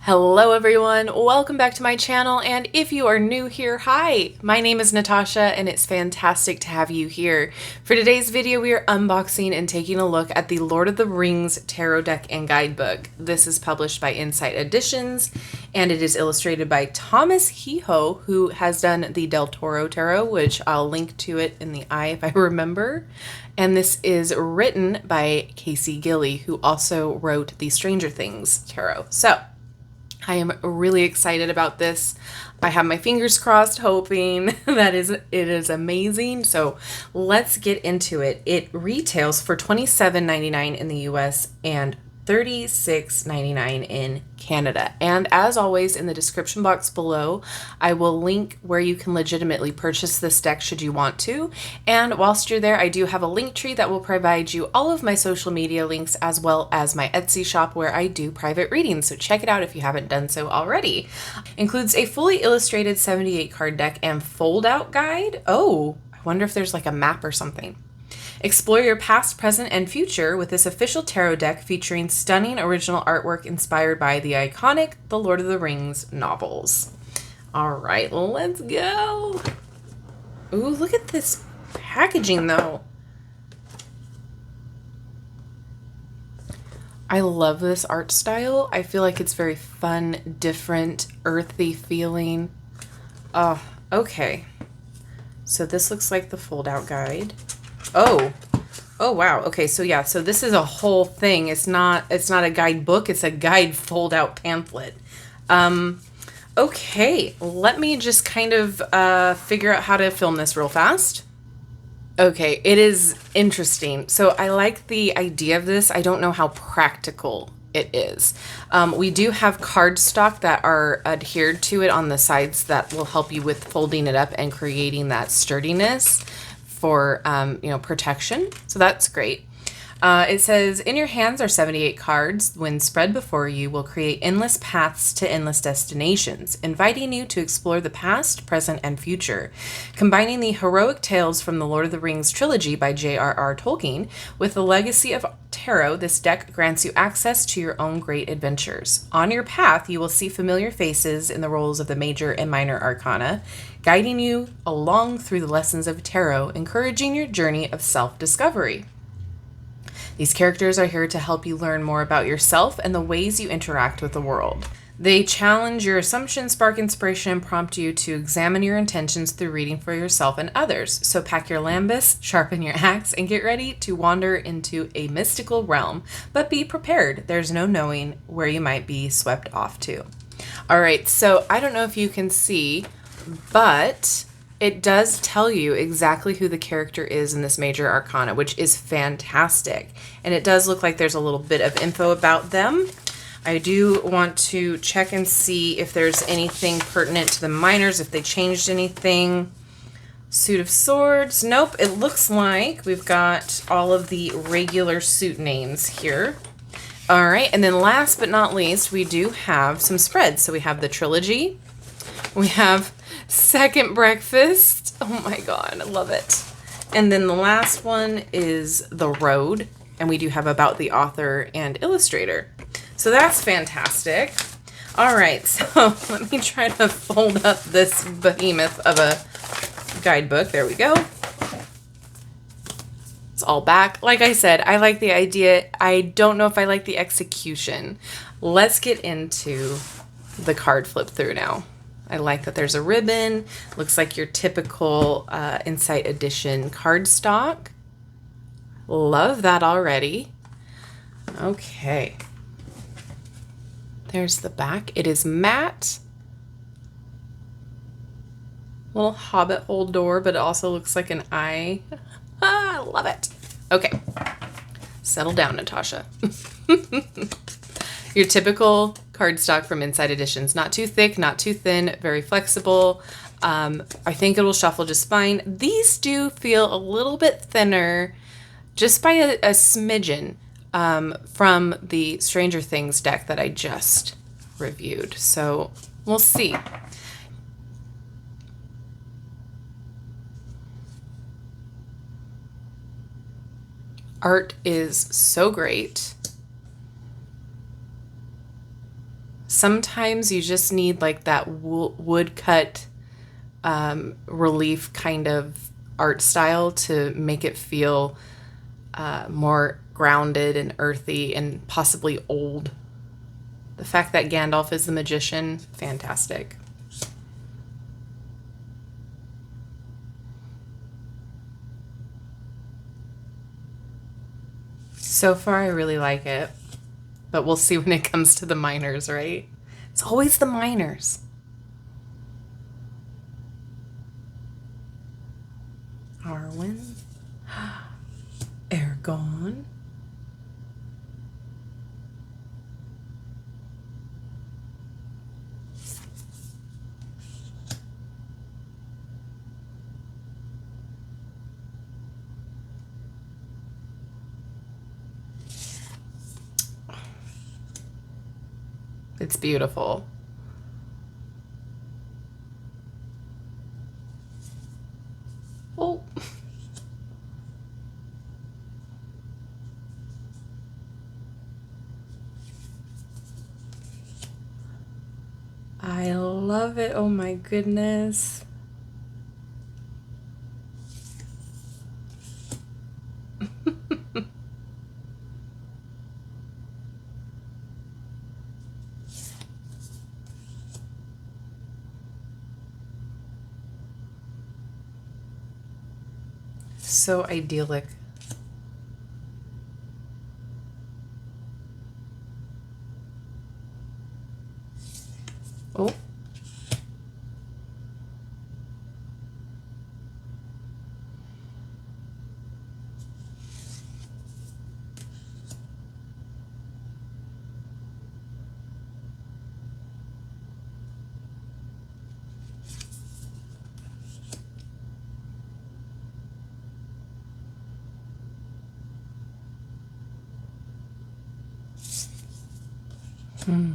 Hello everyone, welcome back to my channel, and if you are new here, hi! My name is Natasha and it's fantastic to have you here. For today's video we are unboxing and taking a look at the Lord of the Rings Tarot Deck and Guidebook. This is published by Insight Editions and it is illustrated by Tomas Hijo, who has done the Del Toro Tarot, which I'll link to it in the eye if I remember. And this is written by Casey Gilly, who also wrote the Stranger Things Tarot. So, I am really excited about this. I have my fingers crossed hoping that it is amazing. So let's get into it. It retails for $27.99 in the US and $36.99 in Canada. And as always, in the description box below, I will link where you can legitimately purchase this deck should you want to. And whilst you're there, I do have a link tree that will provide you all of my social media links as well as my Etsy shop where I do private readings. So check it out if you haven't done so already. Includes a fully illustrated 78 card deck and fold out guide. Oh, I wonder if there's like a map or something. Explore your past, present, and future with this official tarot deck featuring stunning original artwork inspired by the iconic The Lord of the Rings novels. All right, let's go. Ooh, look at this packaging, though. I love this art style. I feel like it's very fun, different, earthy feeling. Oh, okay. So this looks like the fold-out guide. Oh wow. Okay, so yeah, so this is a whole thing. It's not a guidebook, it's a guide fold out pamphlet. Okay, let me just kind of figure out how to film this real fast. Okay, it is interesting. So I like the idea of this. I don't know how practical it is. We do have cardstock that are adhered to it on the sides that will help you with folding it up and creating that sturdiness for protection. So that's great. It says, in your hands are 78 cards. When spread before you, will create endless paths to endless destinations, inviting you to explore the past, present, and future. Combining the heroic tales from the Lord of the Rings trilogy by J.R.R. Tolkien with the legacy of tarot, this deck grants you access to your own great adventures. On your path, you will see familiar faces in the roles of the major and minor arcana, guiding you along through the lessons of tarot, encouraging your journey of self-discovery. These characters are here to help you learn more about yourself and the ways you interact with the world. They challenge your assumptions, spark inspiration, and prompt you to examine your intentions through reading for yourself and others. So pack your lambus, sharpen your axe, and get ready to wander into a mystical realm. But be prepared. There's no knowing where you might be swept off to. All right, so I don't know if you can see, but it does tell you exactly who the character is in this major arcana, which is fantastic. And it does look like there's a little bit of info about them. I do want to check and see if there's anything pertinent to the minors, if they changed anything. Suit of Swords. Nope, it looks like we've got all of the regular suit names here. All right, and then last but not least, we do have some spreads. So we have the trilogy. We have Second Breakfast. Oh my god, I love it. And then the last one is The Road. And we do have about the author and illustrator. So that's fantastic. All right, so let me try to fold up this behemoth of a guidebook. There we go. It's all back. Like I said, I like the idea. I don't know if I like the execution. Let's get into the card flip through now. I like that there's a ribbon. Looks like your typical Insight Edition cardstock. Love that already. Okay. There's the back. It is matte. Little hobbit hole door, but it also looks like an eye. I love it. Okay. Settle down, Natasha. Your typical cardstock from Insight Editions. Not too thick, not too thin, very flexible. I think it'll shuffle just fine. These do feel a little bit thinner, just by a smidgen, from the Stranger Things deck that I just reviewed. So we'll see. Art is so great. sometimes you just need like that woodcut relief kind of art style to make it feel more grounded and earthy and possibly old. The fact that Gandalf is the magician, fantastic. So far, I really like it, but we'll see when it comes to the minors, right? It's always the minors. Arwen, Ergon, it's beautiful. Oh. I love it. Oh my goodness. So idyllic. Oh. Hmm.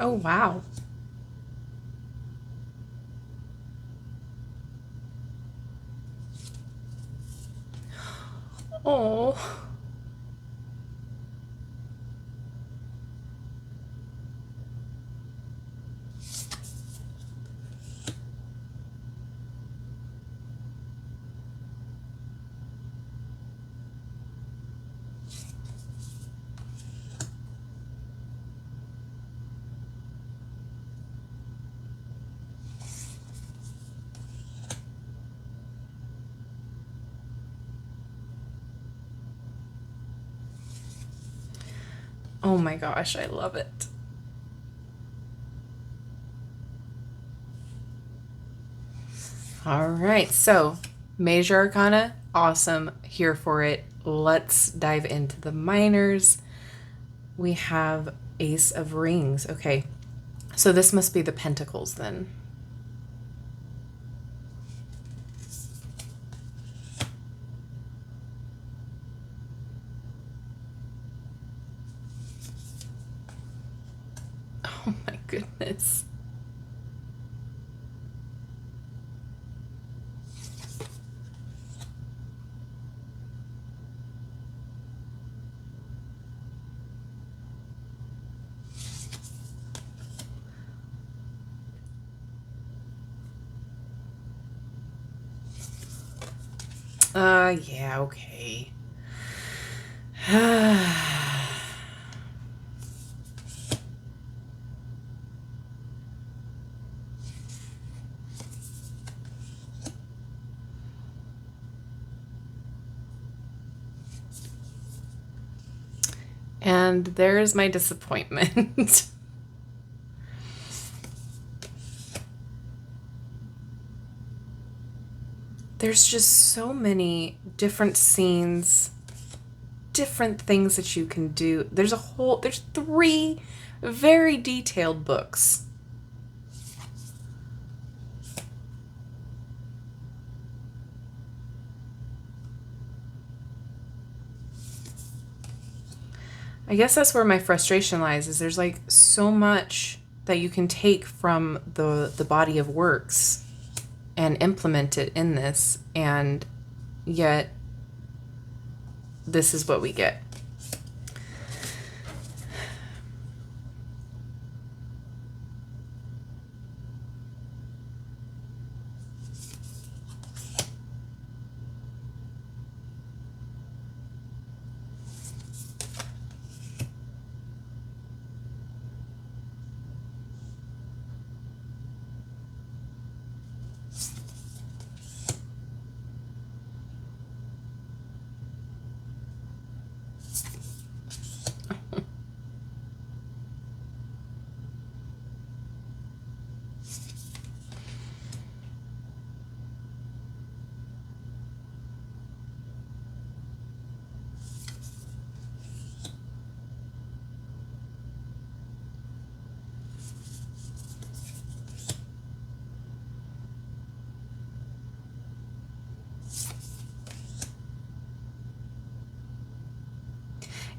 Oh, wow. Oh. Oh my gosh, I love it. All right, so Major Arcana, awesome, here for it. Let's dive into the minors. We have Ace of Rings. Okay, so this must be the Pentacles then. Oh my goodness. Yeah, okay. And there's my disappointment. There's just so many different scenes, different things that you can do. There's 3 very detailed books. I guess that's where my frustration lies, is there's like so much that you can take from the body of works and implement it in this, and yet this is what we get.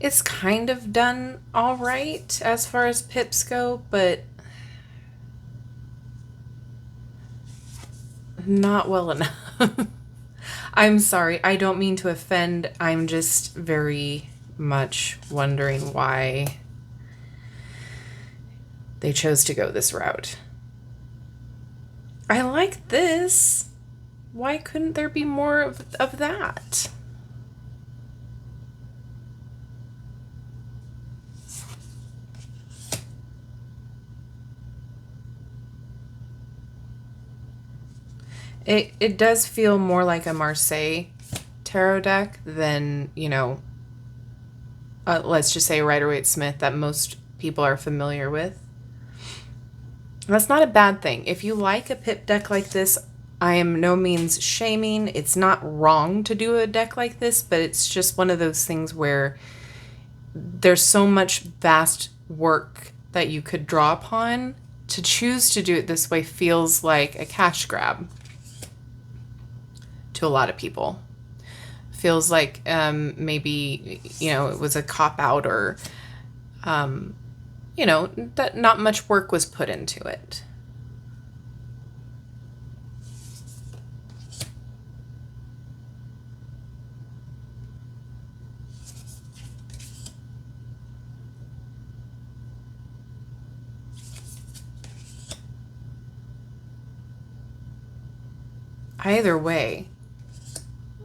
It's kind of done all right as far as pips go, but not well enough. I'm sorry. I don't mean to offend. I'm just very much wondering why they chose to go this route. I like this. Why couldn't there be more of that? It does feel more like a Marseille tarot deck than, you know, let's just say Rider-Waite-Smith that most people are familiar with. That's not a bad thing. If you like a pip deck like this, I am no means shaming. It's not wrong to do a deck like this, but it's just one of those things where there's so much vast work that you could draw upon. To choose to do it this way feels like a cash grab to a lot of people. Feels like maybe, you know, it was a cop-out or, you know, that not much work was put into it. Either way,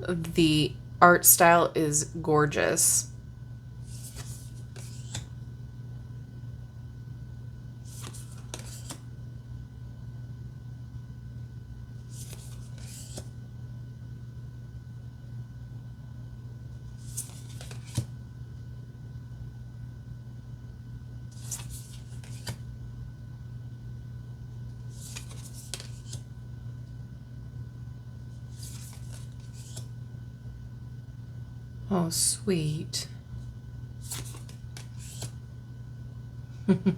the art style is gorgeous. Oh, sweet. Okay,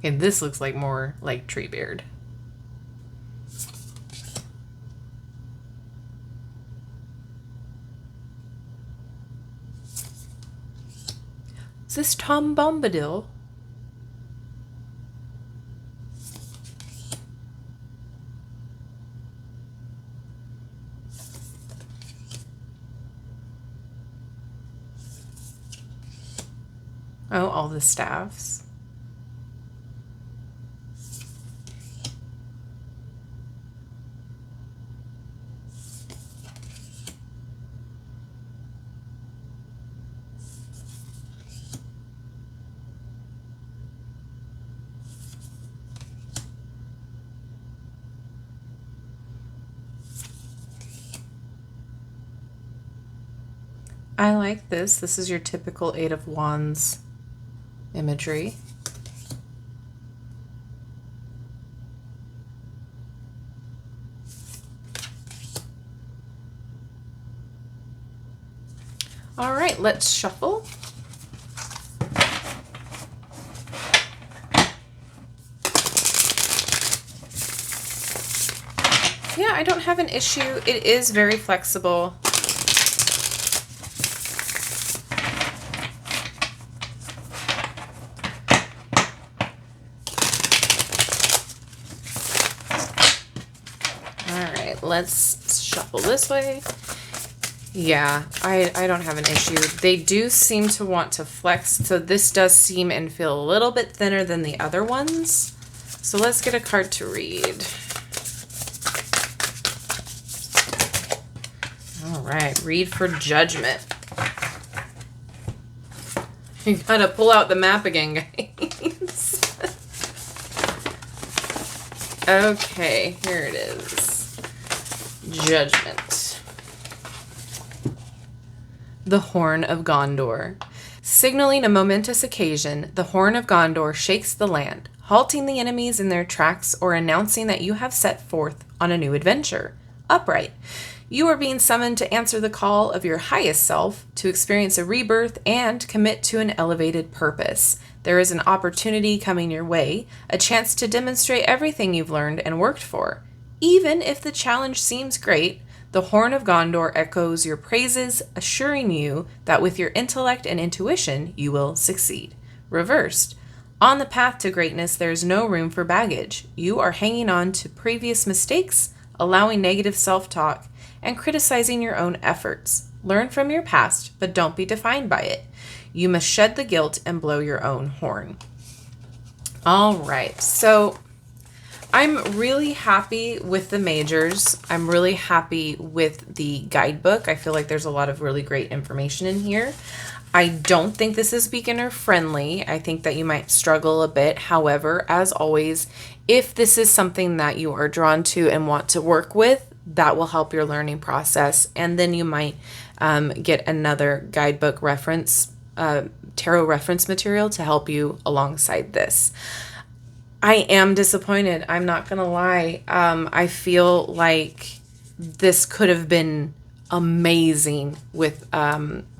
this looks like more like Treebeard. Is this Tom Bombadil? Oh, all the staffs. I like this. This is your typical Eight of Wands imagery. All right, let's shuffle. Yeah, I don't have an issue. It is very flexible. Let's shuffle this way. Yeah, I don't have an issue. They do seem to want to flex, so this does seem and feel a little bit thinner than the other ones. So let's get a card to read. All right, read for judgment. You gotta pull out the map again, guys. Okay, here it is. Judgment. The Horn of Gondor. Signaling a momentous occasion, the Horn of Gondor shakes the land, halting the enemies in their tracks or announcing that you have set forth on a new adventure. Upright. You are being summoned to answer the call of your highest self, to experience a rebirth and commit to an elevated purpose. There is an opportunity coming your way, a chance to demonstrate everything you've learned and worked for. Even if the challenge seems great, the Horn of Gondor echoes your praises, assuring you that with your intellect and intuition, you will succeed. Reversed. On the path to greatness, there is no room for baggage. You are hanging on to previous mistakes, allowing negative self-talk, and criticizing your own efforts. Learn from your past, but don't be defined by it. You must shed the guilt and blow your own horn. All right, so I'm really happy with the majors. I'm really happy with the guidebook. I feel like there's a lot of really great information in here. I don't think this is beginner friendly. I think that you might struggle a bit. However, as always, if this is something that you are drawn to and want to work with, that will help your learning process. And then you might get another guidebook reference, tarot reference material to help you alongside this. I am disappointed. I'm not going to lie. I feel like this could have been amazing with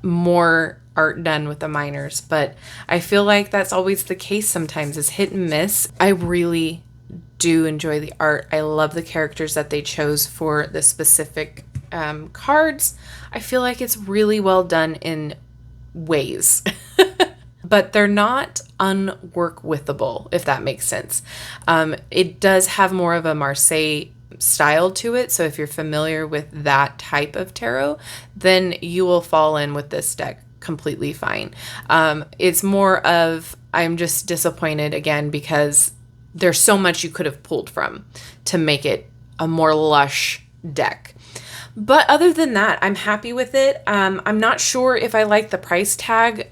more art done with the minors, but I feel like that's always the case sometimes, is hit and miss. I really do enjoy the art. I love the characters that they chose for the specific cards. I feel like it's really well done in ways. But they're not unworkwithable, if that makes sense. It does have more of a Marseille style to it, so if you're familiar with that type of tarot, then you will fall in with this deck completely fine. It's more of, I'm just disappointed again because there's so much you could have pulled from to make it a more lush deck. But other than that, I'm happy with it. I'm not sure if I like the price tag.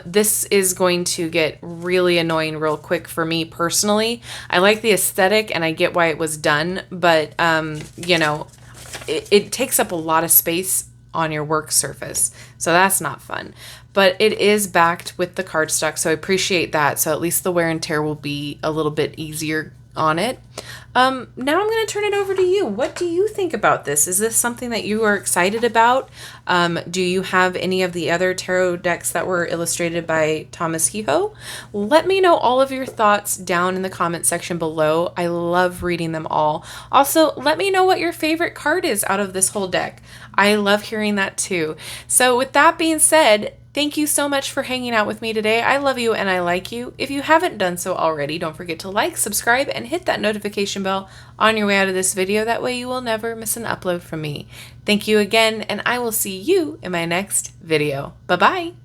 This is going to get really annoying real quick for me personally. I like the aesthetic and I get why it was done, but you know, it takes up a lot of space on your work surface. So that's not fun. But it is backed with the cardstock, so I appreciate that. So at least the wear and tear will be a little bit easier on it. Now I'm going to turn it over to you. What do you think about this? Is this something that you are excited about? Do you have any of the other tarot decks that were illustrated by Tomas Hijo? Let me know all of your thoughts down in the comment section below. I love reading them all. Also, let me know what your favorite card is out of this whole deck. I love hearing that too. So with that being said, thank you so much for hanging out with me today. I love you and I like you. If you haven't done so already, don't forget to like, subscribe, and hit that notification bell on your way out of this video. That way you will never miss an upload from me. Thank you again, and I will see you in my next video. Bye-bye.